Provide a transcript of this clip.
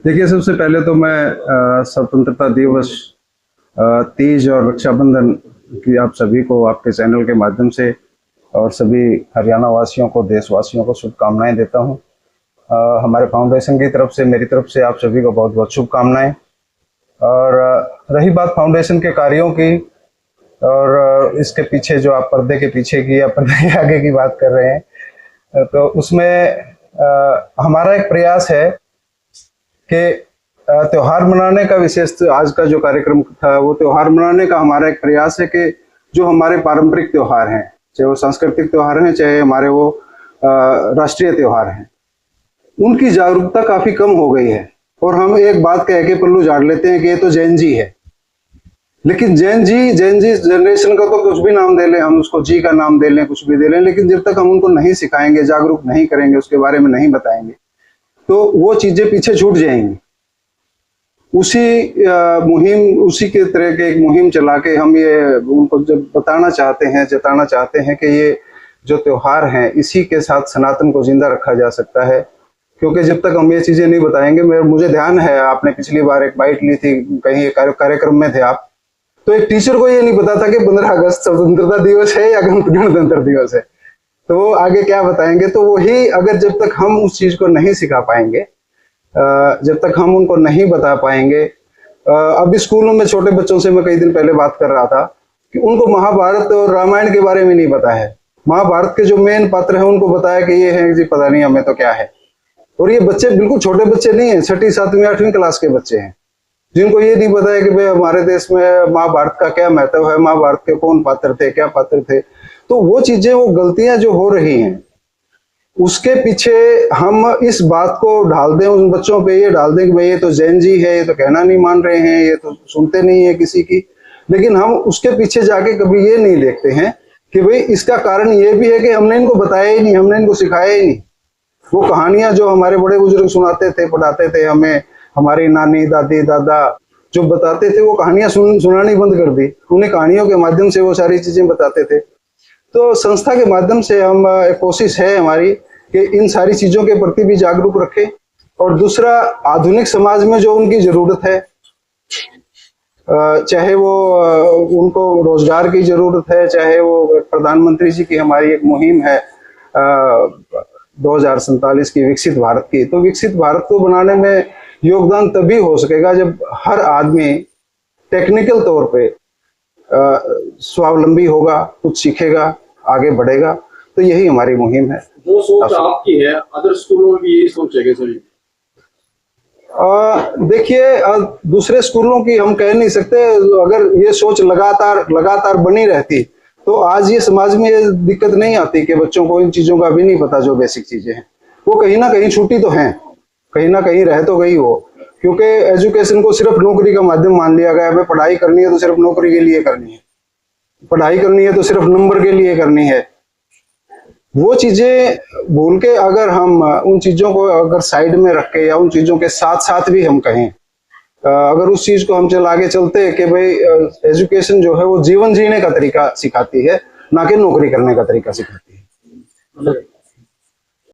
देखिए, सबसे पहले तो मैं स्वतंत्रता दिवस, तीज और रक्षाबंधन की आप सभी को आपके चैनल के माध्यम से और सभी हरियाणा वासियों को, देशवासियों को शुभकामनाएं देता हूं। हमारे फाउंडेशन की तरफ से, मेरी तरफ से आप सभी को बहुत बहुत शुभकामनाएं। और रही बात फाउंडेशन के कार्यों की और इसके पीछे जो आप पर्दे के पीछे की या पर्दे के आगे की बात कर रहे हैं, तो उसमें हमारा एक प्रयास है कि त्योहार मनाने का, विशेष आज का जो कार्यक्रम था वो त्योहार मनाने का हमारा एक प्रयास है कि जो हमारे पारंपरिक त्योहार हैं, चाहे वो सांस्कृतिक त्योहार हैं, चाहे हमारे वो राष्ट्रीय त्योहार हैं, उनकी जागरूकता काफी कम हो गई है। और हम एक बात कह के पल्लू झाड़ लेते हैं कि ये तो जैन जी है। लेकिन जैन जी जनरेशन का तो कुछ भी नाम दे लें, हम उसको जी का नाम दे लें, कुछ भी दे लें, लेकिन जब तक हम उनको नहीं सिखाएंगे, जागरूक नहीं करेंगे, उसके बारे में नहीं बताएंगे, तो वो चीजें पीछे छूट जाएंगी। उसी के तरह के एक मुहिम चला के हम ये उनको जब बताना चाहते हैं, जताना चाहते हैं कि ये जो त्योहार हैं, इसी के साथ सनातन को जिंदा रखा जा सकता है। क्योंकि जब तक हम ये चीजें नहीं बताएंगे, मुझे ध्यान है आपने पिछली बार एक बाइट ली थी, कहीं कार्यक्रम में थे आप, तो एक टीचर को ये नहीं पता था कि 15 अगस्त स्वतंत्रता दिवस है या गणतंत्र दिवस है, तो वो आगे क्या बताएंगे। तो वही, अगर जब तक हम उस चीज को नहीं सिखा पाएंगे, जब तक हम उनको नहीं बता पाएंगे, अभी स्कूलों में छोटे बच्चों से मैं कई दिन पहले बात कर रहा था कि उनको महाभारत और रामायण के बारे में नहीं पता है। महाभारत के जो मेन पात्र हैं उनको बताया कि ये है जी, पता नहीं हमें तो क्या है। और ये बच्चे बिल्कुल छोटे बच्चे नहीं है, 6ठी 7वीं 8वीं क्लास के बच्चे हैं, जिनको ये नहीं पता है कि भाई हमारे देश में महाभारत का क्या महत्व है, महाभारत के कौन पात्र थे, क्या पात्र थे। तो वो चीजें, वो गलतियां जो हो रही हैं, उसके पीछे हम इस बात को डाल दें, उन बच्चों पे ये डाल दें कि भाई ये तो जैन जी है, ये तो कहना नहीं मान रहे हैं, ये तो सुनते नहीं है किसी की। लेकिन हम उसके पीछे जाके कभी ये नहीं देखते हैं कि भाई इसका कारण ये भी है कि हमने इनको बताया ही नहीं, हमने इनको सिखाया ही नहीं। वो कहानियां जो हमारे बड़े बुजुर्ग सुनाते थे, पढ़ाते थे हमें, हमारी नानी, दादी, दादा जो बताते थे, वो कहानियां सुनानी बंद कर दी। उन्हीं कहानियों के माध्यम से वो सारी चीजें बताते थे। तो संस्था के माध्यम से हम, एक कोशिश है हमारी कि इन सारी चीजों के प्रति भी जागरूक रखें। और दूसरा, आधुनिक समाज में जो उनकी जरूरत है, चाहे वो उनको रोजगार की जरूरत है, चाहे वो प्रधानमंत्री जी की हमारी एक मुहिम है 2047 की, विकसित भारत की, तो विकसित भारत को बनाने में योगदान तभी हो सकेगा जब हर आदमी टेक्निकल तौर पे स्वावलंबी होगा, कुछ सीखेगा, आगे बढ़ेगा। तो यही हमारी मुहिम है। जो सोच आपकी है, अदर स्कूलों में भी यही सोच है सर? देखिए, दूसरे स्कूलों की हम कह नहीं सकते। अगर ये सोच लगातार बनी रहती तो आज ये समाज में ये दिक्कत नहीं आती कि बच्चों को इन चीजों का भी नहीं पता, जो बेसिक चीजें हैं वो कहीं ना कहीं छूटी तो हैं, कहीं ना कहीं रह तो गई हो। क्योंकि एजुकेशन को सिर्फ नौकरी का माध्यम मान लिया गया है। पढ़ाई करनी है तो सिर्फ नौकरी के लिए करनी है, पढ़ाई करनी है तो सिर्फ नंबर के लिए करनी है। वो चीजें भूल के अगर हम उन चीजों को अगर साइड में रख के, या उन चीजों के साथ साथ भी हम कहें, अगर उस चीज को हम चल आगे चलते कि भाई एजुकेशन जो है वो जीवन जीने का तरीका सिखाती है, ना कि नौकरी करने का तरीका सिखाती है।